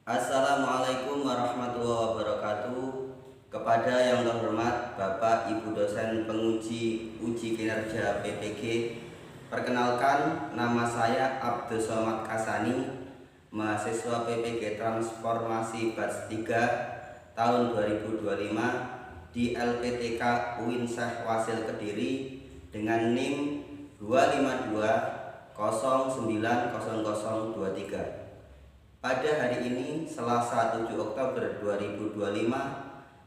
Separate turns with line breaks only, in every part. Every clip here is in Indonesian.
Assalamualaikum warahmatullahi wabarakatuh. Kepada yang terhormat Bapak Ibu dosen penguji uji kinerja PPG, perkenalkan nama saya Abdul Somad Kasani, mahasiswa PPG Transformasi Batch 3 tahun 2025 di LPTK UIN Syekh Wasil Kediri dengan NIM 252090023. Pada hari ini, Selasa 7 Oktober 2025,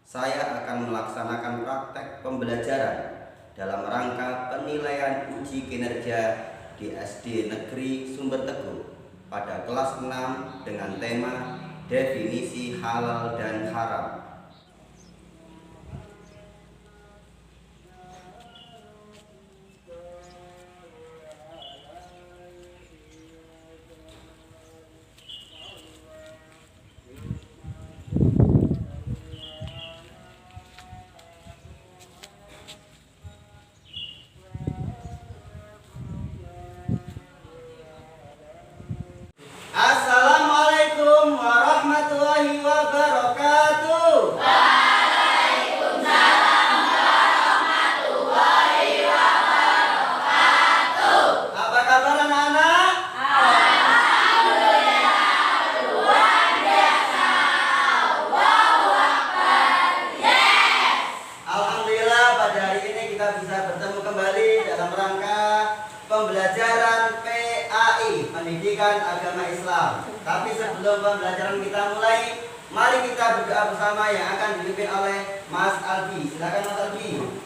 saya akan melaksanakan praktek pembelajaran dalam rangka penilaian uji kinerja di SD Negeri Sumber Teguh pada kelas 6 dengan tema definisi halal dan haram. Assalamualaikum warahmatullahi wabarakatuh.
Waalaikumsalam warahmatullahi wabarakatuh.
Apa kabar anak-anak?
Alhamdulillah, luar biasa. Allahu Akbar. Yes.
Alhamdulillah pada hari ini kita bisa bertemu kembali dalam rangka pembelajaran PAI, Pendidikan Agama Islam. Tapi sebelum pembelajaran kita mulai, mari kita berdoa bersama yang akan dipimpin oleh Mas Albi. Silakan Mas Albi.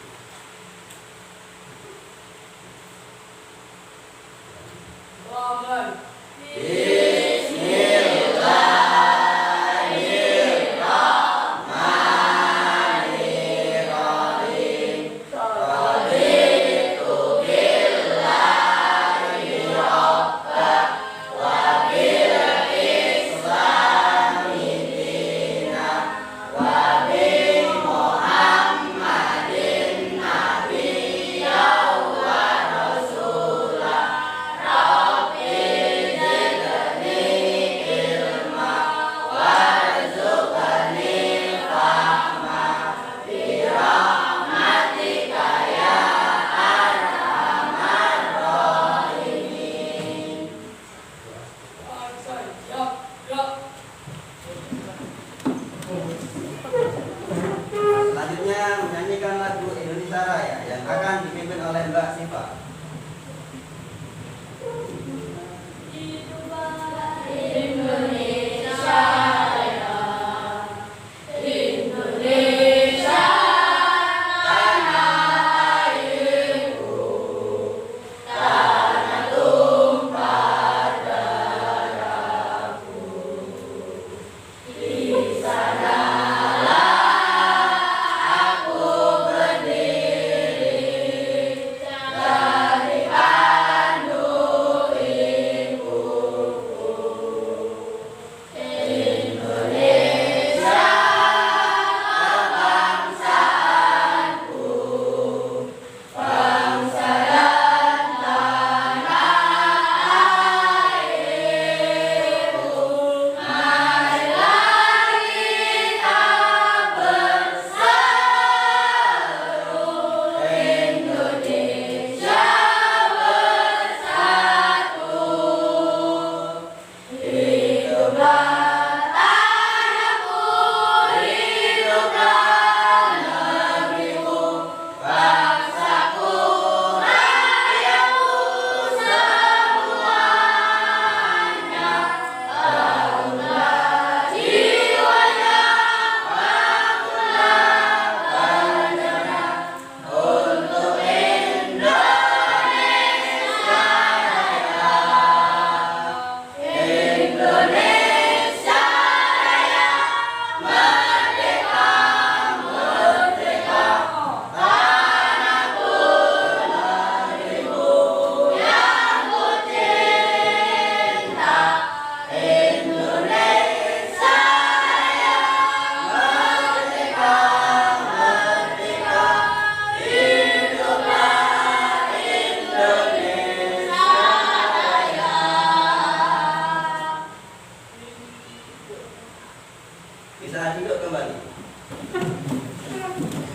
Bisa duduk kembali.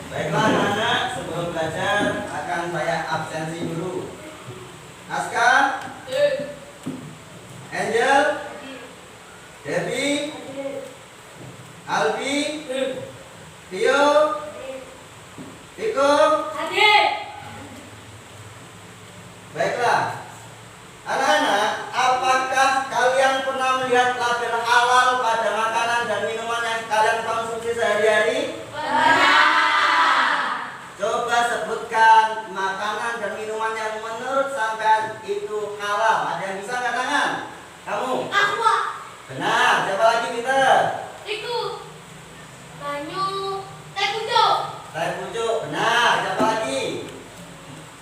Baiklah anak-anak, sebelum belajar akan saya absensi dulu. Aska, Angel, Debbie, Albi, Tio, Viko. Baiklah, anak-anak, apakah kalian pernah melihat label halal pada makanan dan minuman yang kalian konsumsi sehari-hari? Coba sebutkan makanan dan minuman yang menurut sampean itu halal. Ada yang bisa angkat tangan? Kamu?
Aku, Pak.
Benar. Siapa lagi, Peter?
Itu. Banyu. Teh pucuk.
Teh pucuk. Benar. Siapa lagi?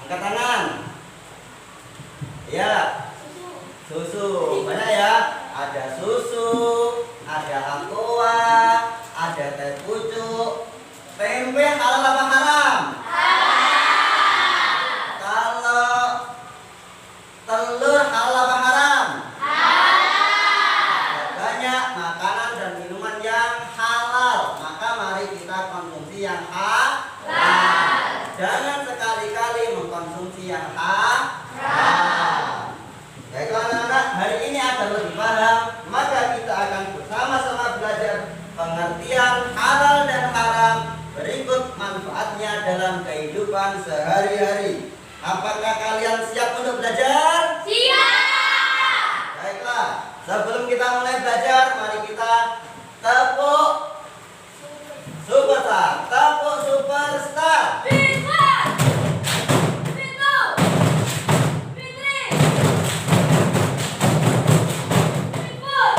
Angkat tangan. Ya. Susu. Banyak ya. Ada susu, ada aqua, ada teh pucuk. Tempe halal apa haram? Kalau telur halal apa haram? Banyak makanan dan minuman yang halal, maka mari kita konsumsi yang halal. Jangan sekali-kali mengkonsumsi yang haram. Baiklah anak-anak, hari ini agar lebih paham, maka kita akan bersama-sama belajar pengertian halal dan haram. Berikut manfaatnya dalam kehidupan sehari-hari. Apakah kalian siap untuk belajar?
Siap.
Baiklah, sebelum kita mulai belajar, mari kita tepuk superstar. Tepuk superstar.
Pintar. Pintu. Fitri. Pinput.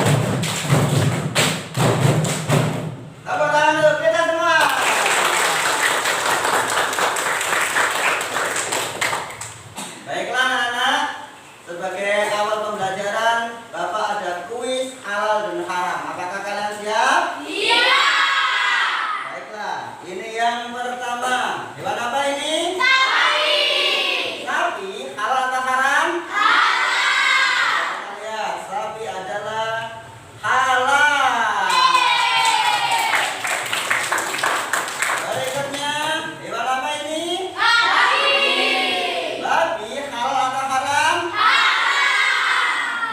Tepuk tangan dulu kita semua. Baiklah anak-anak, sebagai awal pembelajaran, Bapak ada kuis halal dan haram. Apakah kalian siap?
Siap.
Baiklah, ini yang pertama. Hewan apa ini?
Sapi.
Sapi, halal atau haram?
Halal.
Kita lihat, sapi adalah halal. Berikutnya, hewan apa ini?
Babi.
Babi, halal atau haram?
Halal.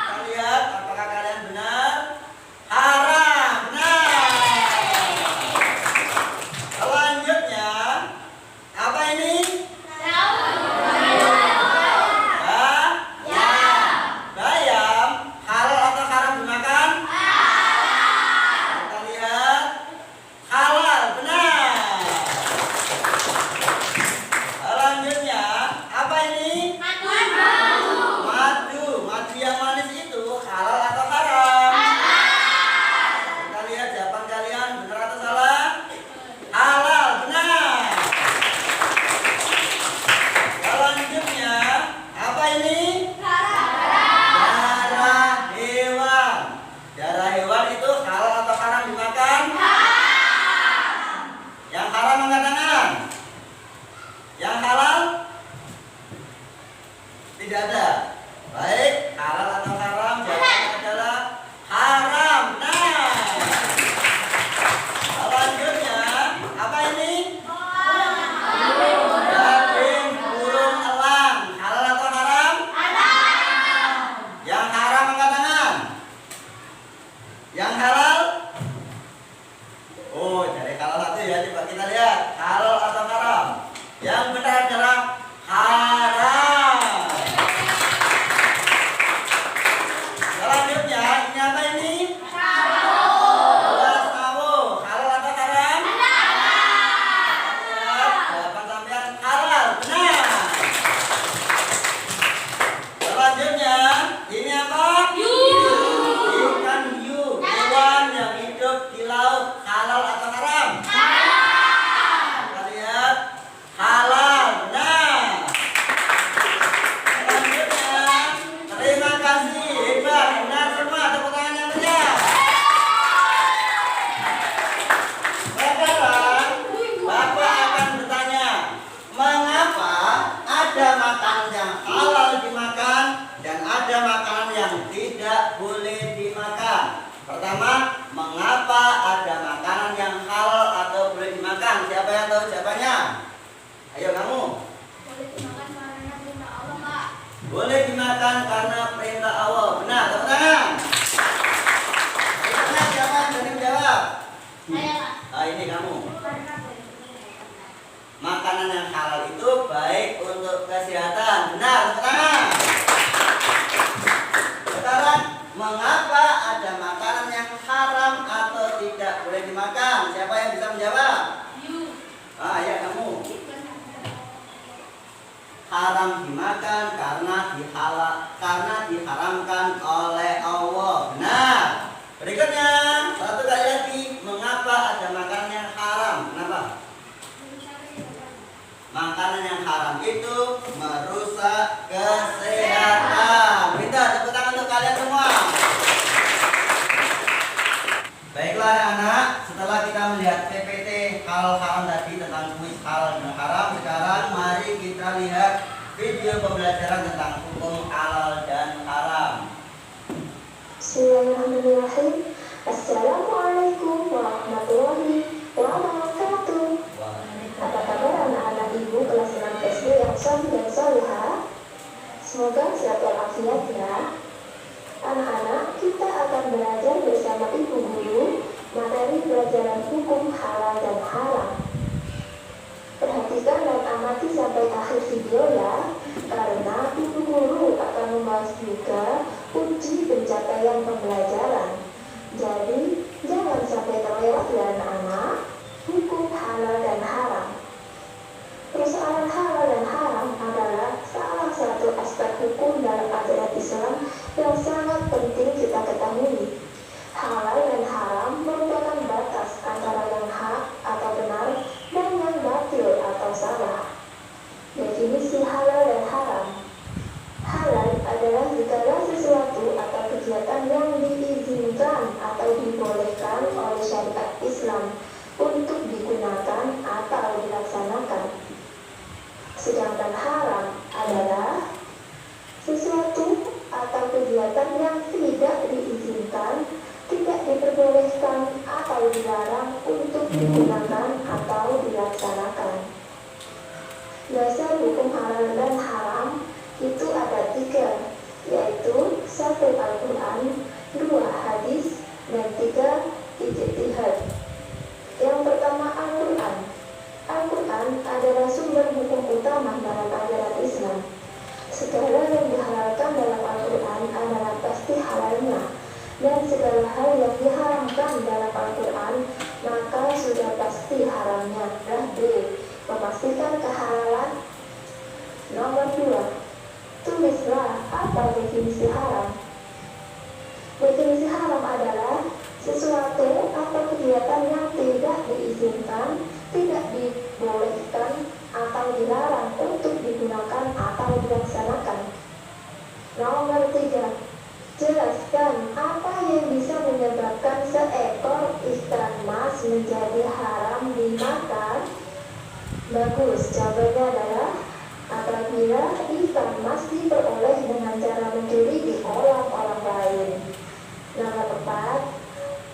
Kita lihat, apakah kalian benar? Haram. Benar. Selanjutnya, apa ini?
Daun.
Bayam, halal atau haram dimakan? Kita lihat, halal. Benar. Selanjutnya, apa ini?
Madu.
Madu. Madu yang manis itu halal atau haram? Kita lihat jawaban kalian benar atau salah? Halal. Benar. Selanjutnya, apa ini? Darah hewan. Darah hewan itu halal atau haram dimakan? Yang haram angkat tangan. Yang halal? Tidak ada. Baik, halal atau haram? Jawabannya adalah haram. Nah, selanjutnya apa ini? Daging burung elang. Halal atau haram? Yang haram angkat tangan. Yang halal? Oh, dari halal satu ya. Coba kita lihat halal atau haram. Yang benar adalah haram. Selanjutnya ini apa ini? Beras sawo. Halal atau haram? Lihat, jawaban sampean halal. Benar. Selanjutnya ini apa? Ikan hiu. Hewan yang hidup di laut. Halal atau haram? Kita lihat, halal. Benar. Selanjutnya, terima kasih. Hebat. Benar semua. Tepuk tangan yang meriah. Sekarang Bapak akan bertanya, mengapa ada makanan yang halal dimakan dan ada makanan yang tidak boleh dimakan? Pertama, mengapa ada dimakan? Siapa yang tahu jawabannya? Ayo kamu.
Boleh dimakan karena perintah Allah, Pak.
Boleh dimakan karena perintah Allah. Benar, tepuk tangan. Berikutnya siapa yang berani menjawab?
Saya, Pak.
Ini kamu.
Karena perintah.
Makanan yang halal itu baik untuk kesehatan. Benar, tepuk tangan. Sekarang, mengapa ada makanan yang haram atau tidak boleh dimakan? Siapa yang bisa menjawab? Ya kamu. Haram dimakan karena diharamkan oleh Allah. Benar. Berikutnya, satu kali lagi, mengapa ada makanan yang haram? Kenapa? Makanan yang haram itu merusak kesehatan. Minta tepuk tangan untuk kalian semua. Baiklah anak-anak, setelah kita melihat PPT hal haram tadi tentang kuis halal dan haram, sekarang mari kita lihat video pembelajaran tentang hukum halal dan haram.
Bismillahirrahmanirrahim. Assalamualaikum warahmatullahi wabarakatuh. Apa kabar anak-anak ibu kelas 6 SD yang soleh dan solehah? Semoga sehat walafiat ya. Anak-anak, kita akan belajar bersama ibu guru materi pelajaran hukum halal dan haram. Perhatikan dan amati sampai akhir video ya, karena ibu guru akan membahas juga uji pencapaian pembelajaran. Jadi, jangan sampai terlewat ya anak-anak, hukum halal dan haram. Persoalan halal dan haram adalah salah satu aspek hukum dalam ajaran Islam yang sangat penting kita ketahui. Halal dan haram merupakan batas antara yang hak atau benar dan yang batil atau salah. Definisi halal dan haram. Halal adalah segala sesuatu atau kegiatan yang diizinkan atau dibolehkan oleh syariat Islam untuk digunakan atau dilaksanakan. Sedangkan haram adalah sesuatu atau kegiatan yang tidak diizinkan, tidak diperbolehkan atau dilarang untuk digunakan atau dilaksanakan. Dasar hukum halal dan haram itu ada 3, yaitu 1 Al-Quran, 2 hadis, dan 3 ijtihad. Yang pertama Al-Quran. Al-Quran adalah sumber hukum utama dalam ajaran Islam. Segala yang dihalalkan dalam Al-Quran adalah pasti halalnya, dan segala hal yang diharamkan dalam Al-Quran maka sudah pasti haramnya. B. Memastikan kehalalan. Nomor 2. Tulislah apa definisi haram. Definisi haram adalah sesuatu atau kegiatan yang tidak diizinkan, tidak dibolehkan atau dilarang untuk digunakan atau dilaksanakan. Nomor 3. Jelaskan apa yang bisa menyebabkan seekor ikan mas menjadi haram dimakan. Bagus, jawabannya adalah apabila ikan mas diperoleh dengan cara mencuri di kolam orang lain. Nomor 4.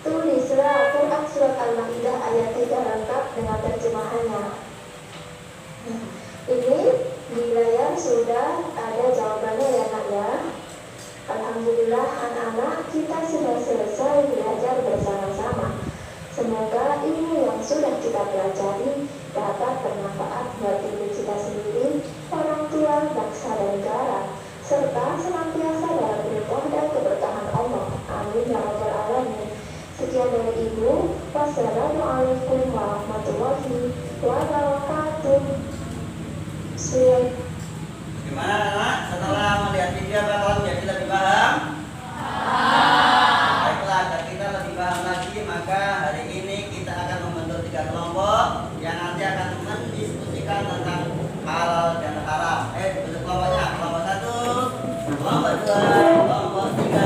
Tulislah Quran Surat Al-Ma'idah ayat 3 lengkap dengan terjemahannya. Ini di layar sudah ada jawabannya ya nak ya. Alhamdulillah anak-anak, kita sudah selesai belajar bersama-sama. Semoga ilmu yang sudah kita pelajari dapat bermanfaat buat diri kita sendiri, orang tua, bangsa dan negara, serta senantiasa dalam ridho dan keberkahan Allah. Amin ya rabbal alamin. Sekian dari Ibu. Wassalamualaikum warahmatullahi wabarakatuh.
Gimana anak? Setelah melihat video apakah menjadi lebih paham? Baiklah, agar kita lebih paham lagi, maka hari ini kita akan membentuk 3 kelompok yang nanti akan mendiskusikan tentang halal dan haram. Bentuk kelompoknya, kelompok 1, kelompok 2, kelompok 3.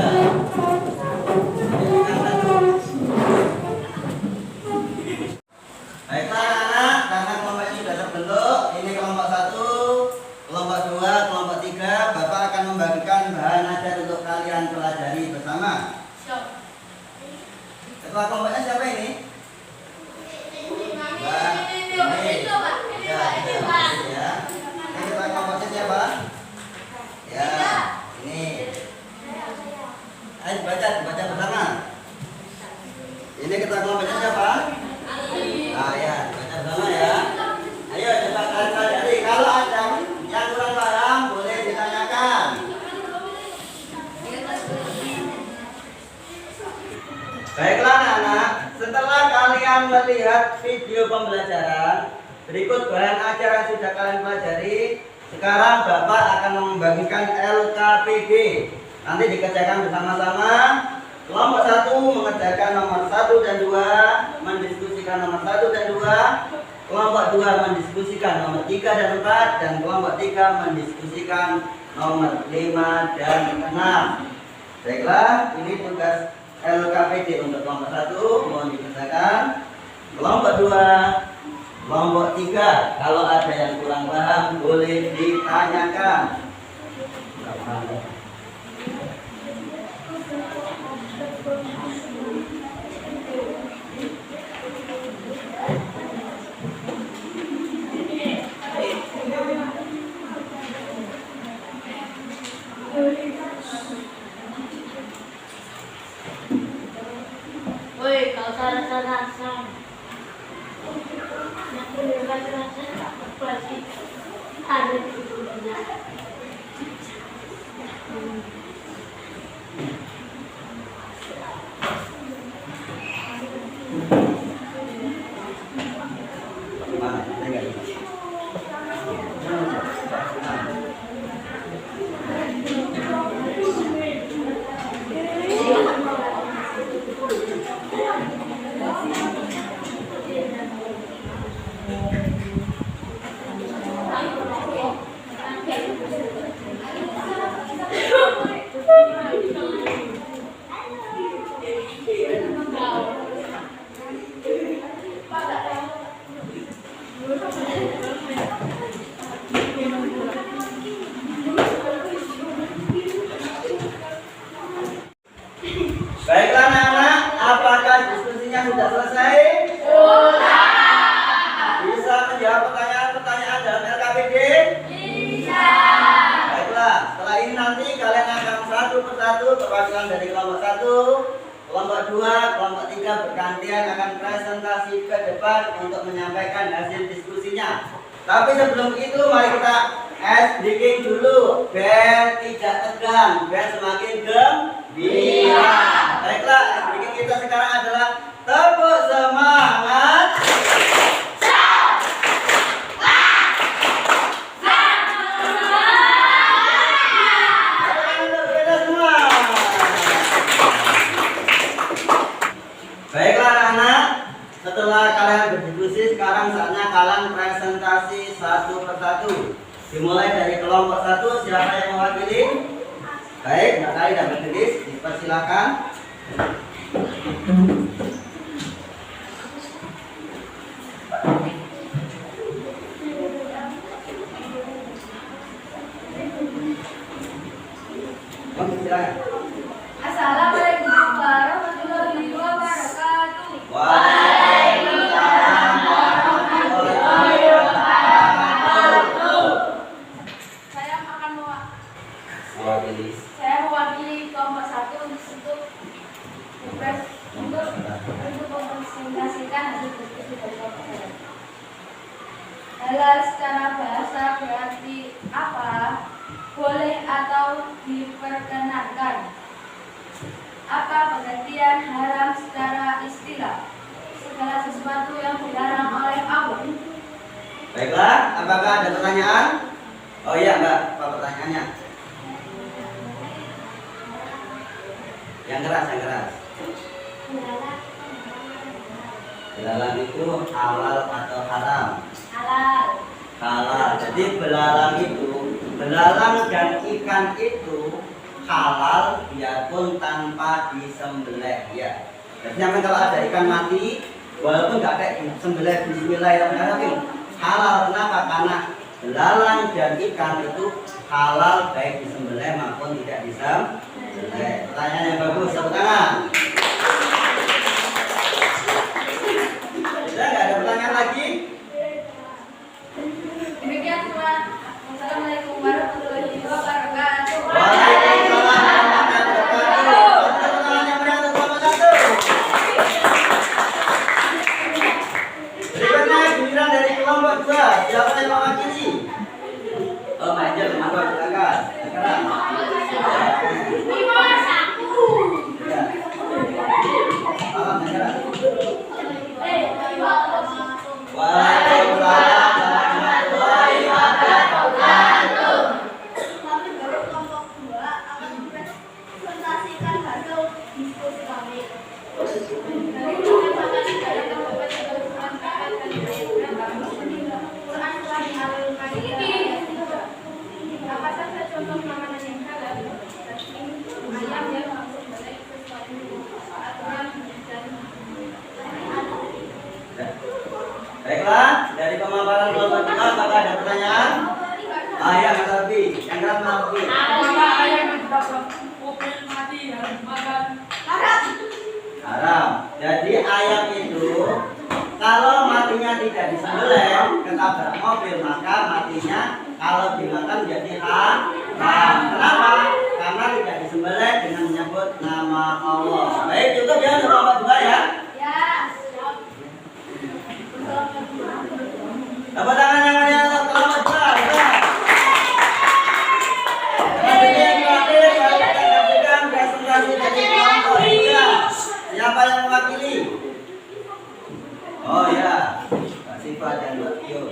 Baiklah anak-anak, karena kelompok ini sudah terbentuk, ini kelompok 1, kelompok 2, kelompok 3, Bapak akan membagikan bahan ajar untuk kalian pelajari bersama. Ketua kelompoknya siapa ini? Ini ketua kelompoknya siapa? Ah ya, baca bersama ya. Ayo coba kalian pelajari. Kalau ada yang kurang paham boleh ditanyakan. Baiklah anak-anak, setelah kalian melihat video pembelajaran, berikut bahan ajar yang sudah kalian pelajari. Sekarang Bapak akan membagikan LKPD. Nanti dikerjakan bersama-sama. Kelompok 1 mengerjakan nomor 1 dan 2, mendiskusikan nomor 1 dan 2. Kelompok 2 mendiskusikan nomor 3 dan 4, dan kelompok 3 mendiskusikan nomor 5 dan 6. Baiklah, ini tugas LKPD untuk kelompok 1 mohon dikerjakan. Kelompok 2, kelompok 3, kalau ada yang kurang paham boleh ditanyakan.
Woi, kau rasa-rasa. Aku rasa-rasa tak pasti ada di dunia.
Baiklah anak-anak, apakah diskusinya sudah selesai? Bisa menjawab pertanyaan-pertanyaan dalam LKPD? Bisa. Baiklah, setelah ini nanti kalian akan satu persatu perwakilan dari kelompok 1, kelompok 2, kelompok 3 bergantian akan presentasi ke depan untuk menyampaikan hasil diskusinya. Tapi sebelum itu mari kita breaking dulu biar tidak tegang, biar semakin gembira. Baiklah, breaking kita sekarang adalah tepuk semangat. Baiklah anak-anak, setelah kalian berdiskusi, sekarang saatnya kalian presentasi satu persatu. Dimulai dari kelompok 1, siapa yang mewakili? Baik, Mbak Kali dan Mbak Gedis, dipersilakan. Silakan.
Assalamualaikum warahmatullahi wabarakatuh.
Waalaikumsalam warahmatullahi wabarakatuh.
Saya mewakili kelompok 1 untuk mempresentasikan hasil diskusi dari kelompok saya. Halal secara bahasa berarti apa? Boleh atau diperkenankan. Apa pengertian haram secara istilah? Segala sesuatu yang dilarang oleh Allah.
Baiklah, apakah ada pertanyaan? Oh iya Mbak, apa pertanyaannya? Yang keras. Belalang itu halal atau haram?
Halal.
Halal. Jadi belalang dan ikan itu halal biarpun tanpa disembelih ya. Jadi kalau ada ikan mati walaupun nggak ada disembelih bismillahirrahmanirrahim halal. Kenapa? Karena belalang dan ikan itu halal baik disembelih maupun tidak disembelih. Pertanyaan yang bagus, tepuk tangan. Sudah nggak ada pertanyaan lagi?
Demikian semua. Assalamualaikum warahmatullahi wabarakatuh.
Waalaikumsalam warahmatullahi wabarakatuh. Tepuk tangan yang meriah untuk kelompok 1. dari pemaparan kelompok 2, apakah ada pertanyaan? Ayah Nabi, yang keras Nabi.
Apakah ayam yang ditabrak mobil mati harus dimakan?
Haram. Jadi ayam itu kalau matinya tidak disembelih ketabrak mobil, maka matinya kalau dimakan jadi haram. Kenapa? Karena tidak disembelih dengan menyebut nama Allah. Baik, cukup ya untuk kelompok 2 ya. Tepuk tangan yang meriah untuk kelompok 2. Yang terakhir kita saksikan presentasi dari kelompok 3. Siapa yang mewakili? Oh ya, Pak Siva dan Mbak Tio.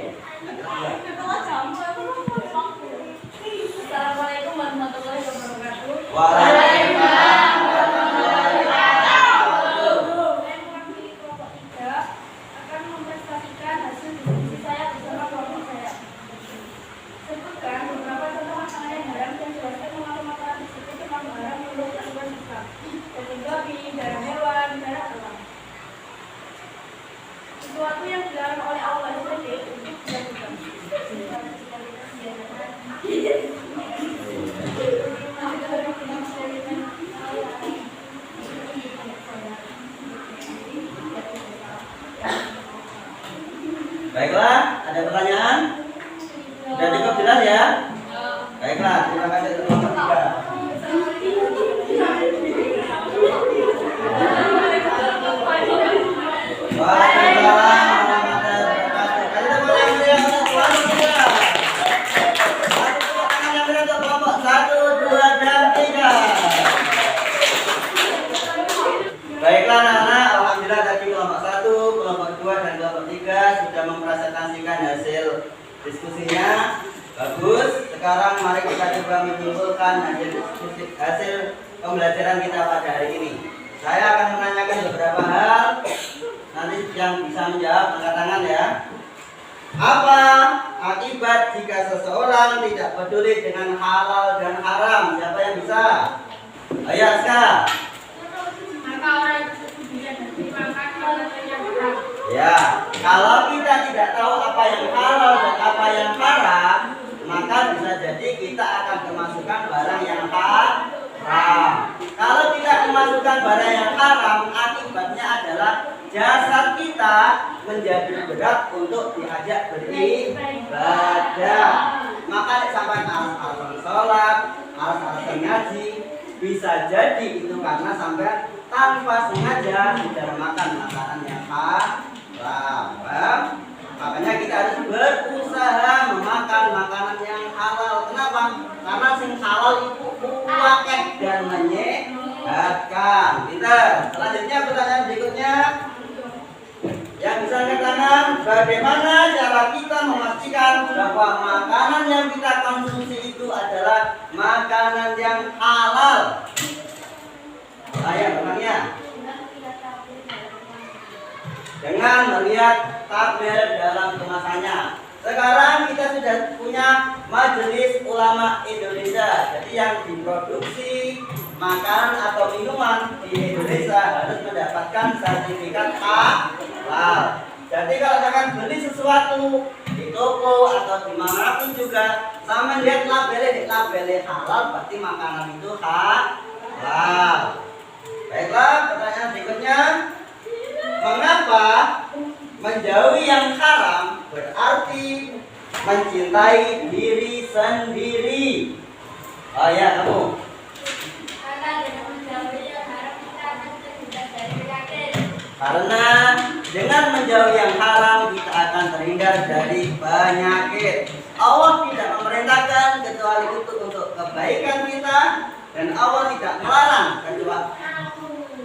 Assalamualaikum warahmatullahi wabarakatuh.
Waalaikumsalam.
Akan mempresentasikan hasil diskusi saya bersama kelompok saya. Sebutkan beberapa contoh makanan yang haram dan jelaskan mengapa makanan tersebut termasuk haram menurut aturan Islam. Daging babi, darah hewan, darah hewan. Sesuatu yang dilarang oleh Allah SWT untuk dilakukan.
Baiklah, ada pertanyaan? Sudah cukup jelas ya? Baiklah, terima kasih untuk kelompok 3. Waalaikumsalam warahmatullahi wabarakatuh. Kali ini yang meriah untuk kelompok 3. Tepuk tangan yang meriah untuk kelompok 1, 2, dan 3. Baiklah anak-anak, alhamdulillah tadi kelompok 1, kelompok 2, dan kelompok 3 sudah mempresentasikan hasil diskusinya. Bagus. Sekarang mari kita coba menyimpulkan hasil pembelajaran kita pada hari ini. Saya akan menanyakan beberapa hal. Nanti yang bisa menjawab angkat tangan ya. Apa akibat jika seseorang tidak peduli dengan halal dan haram? Siapa yang bisa? Ayo Aska.
Maka orang tersebut bisa dimakan oleh yang haram.
Ya, kalau kita tidak tahu apa yang halal dan apa yang haram, maka bisa jadi kita akan kemasukan barang yang haram. Kalau kita kemasukan barang yang haram, akibatnya adalah jasad kita menjadi berat untuk diajak beribadah. Maka sampai alas-alasan sholat, alas-alasan ngaji, bisa jadi itu karena sampai tanpa sengaja sudah makan makanan yang haram. Makanya kita harus berusaha memakan makanan yang halal. Kenapa? Karena sing halal itu kuwakeh dan menyehatkan. Pinter. Selanjutnya pertanyaan berikutnya. Yang bisa angkat tangan, bagaimana cara kita memastikan bahwa makanan yang kita konsumsi itu adalah makanan yang halal? Ayo temannya. Dengan melihat tabel dalam kemasannya. Sekarang kita sudah punya Majelis Ulama Indonesia. Jadi yang diproduksi makanan atau minuman di Indonesia harus mendapatkan sertifikat halal. Jadi kalau akan beli sesuatu di toko atau dimanapun juga, sama lihat labelnya halal, berarti makanan itu halal. Baiklah, pertanyaan berikutnya. Mengapa menjauhi yang haram berarti mencintai diri sendiri? Oh ya, kamu.
Karena dengan menjauhi yang haram kita akan terhindar dari penyakit.
Karena dengan menjauhi yang haram kita akan terhindar dari penyakit. Allah tidak memerintahkan kecuali untuk kebaikan kita, dan Allah tidak melarang kecuali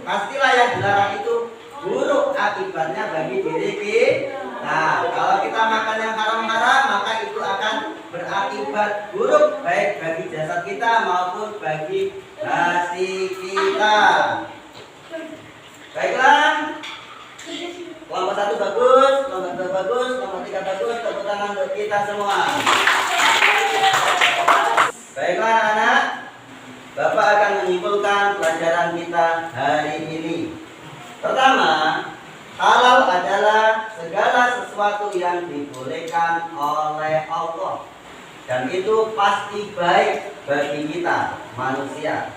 pastilah yang dilarang itu buruk akibatnya bagi diri kita. Nah, kalau kita makan yang haram-haram, maka itu akan berakibat buruk baik bagi jasad kita maupun bagi hati kita. Baiklah, kelompok 1 bagus, kelompok 2 bagus, kelompok 3 bagus. Tepuk tangan untuk kita semua. Baiklah anak, Bapak akan menyimpulkan pelajaran kita hari ini. Pertama, halal adalah segala sesuatu yang dibolehkan oleh Allah, dan itu pasti baik bagi kita manusia.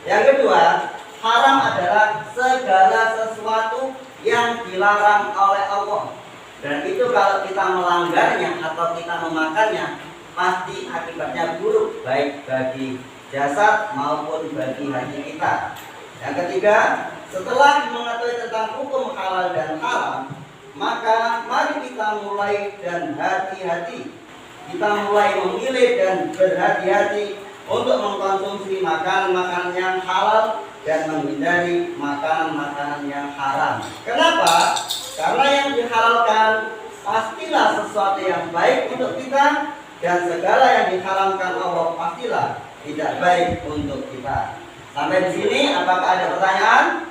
Yang kedua, haram adalah segala sesuatu yang dilarang oleh Allah, dan itu kalau kita melanggarnya atau kita memakannya pasti akibatnya buruk baik bagi jasad maupun bagi hati kita. Yang ketiga, setelah mengetahui tentang hukum halal dan haram, maka mari kita mulai dan hati-hati. Kita mulai memilih dan berhati-hati untuk mengkonsumsi makanan-makanan yang halal dan menghindari makanan-makanan yang haram. Kenapa? Karena yang dihalalkan pastilah sesuatu yang baik untuk kita, dan segala yang diharamkan Allah pastilah tidak baik untuk kita. Sampai di sini, apakah ada pertanyaan?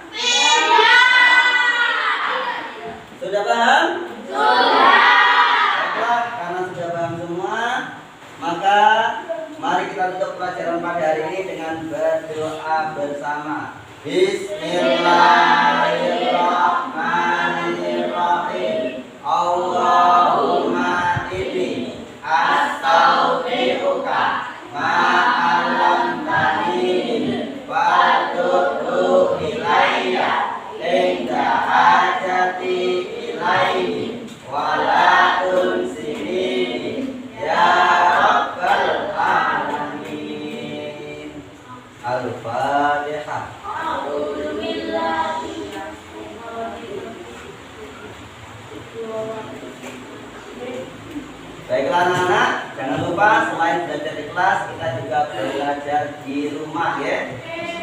Sudah paham? Sudah. Baiklah, karena sudah paham semua, maka mari kita tutup pelajaran pada hari ini dengan berdoa bersama. Bismillahirrahmanirrahim. Allahumma inni astaghfiruka ma'alamtani fatubu ilayya inda hajati ilayhi wala unsini ya rabbal alamin. Al-Fatihah. Baiklah anak-anak, jangan lupa selain belajar di kelas, kita juga belajar di rumah ya.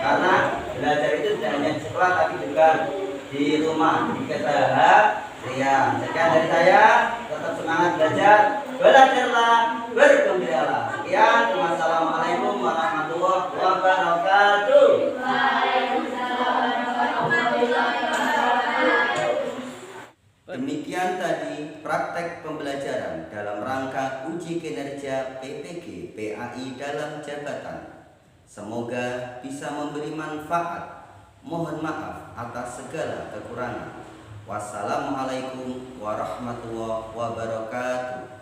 Karena belajar itu tidak hanya di sekolah tapi juga di rumah. Keseharian. Sekian dari saya, tetap semangat belajar, belajarlah, bergembiralah. Sekian, wassalamualaikum warahmatullahi wabarakatuh. Demikian tadi praktek pembelajaran dalam rangka uji kinerja PPG PAI dalam jabatan. Semoga bisa memberi manfaat. Mohon maaf atas segala kekurangan. Wassalamualaikum warahmatullahi wabarakatuh.